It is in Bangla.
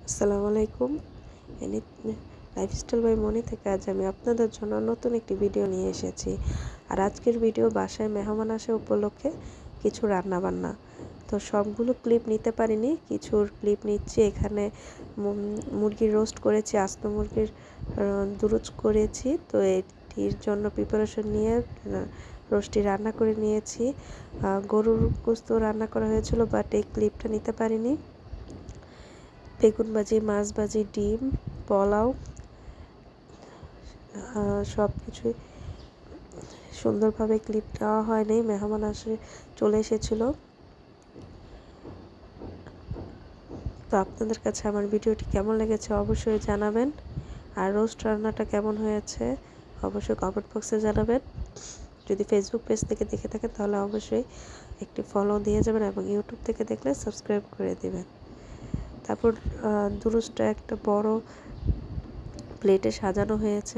আসসালামু আলাইকুম। এনি লাইফস্টাইল বাই মনি থেকে আজ আমি আপনাদের জন্য নতুন একটি ভিডিও নিয়ে এসেছি। আর আজকের ভিডিও বাসায় মেহমান আসা উপলক্ষে কিছু রান্নাবান্না। তো সবগুলো ক্লিপ নিতে পারিনি, কিছুর ক্লিপ নিচ্ছি। এখানে মুরগির রোস্ট করেছি, আস্ত মুরগির দুরুচ করেছি। তো এটির জন্য প্রিপারেশন নিয়ে রোস্টটি রান্না করে নিয়েছি। গরুর গোস্ত রান্না করা হয়েছিল, বাট এই ক্লিপটা নিতে পারিনি। বেগুন ভাজি, মাছ ভাজি, ডিম, পোলাও, সব কিছুই সুন্দরভাবে ক্লিপ দেওয়া হয়নি, মেহমান চলে এসেছিল। তো আপনাদের কাছে আমার ভিডিওটি কেমন লেগেছে অবশ্যই জানাবেন। আর রোস্ট রান্নাটা কেমন হয়েছে অবশ্যই কমেন্ট বক্সে জানাবেন। যদি ফেসবুক পেজ থেকে দেখে থাকেন তাহলে অবশ্যই একটি ফলো দিয়ে যাবেন এবং ইউটিউব থেকে দেখলে সাবস্ক্রাইব করে দেবেন। তারপর দুরুসটা একটা বড় প্লেটে সাজানো হয়েছে।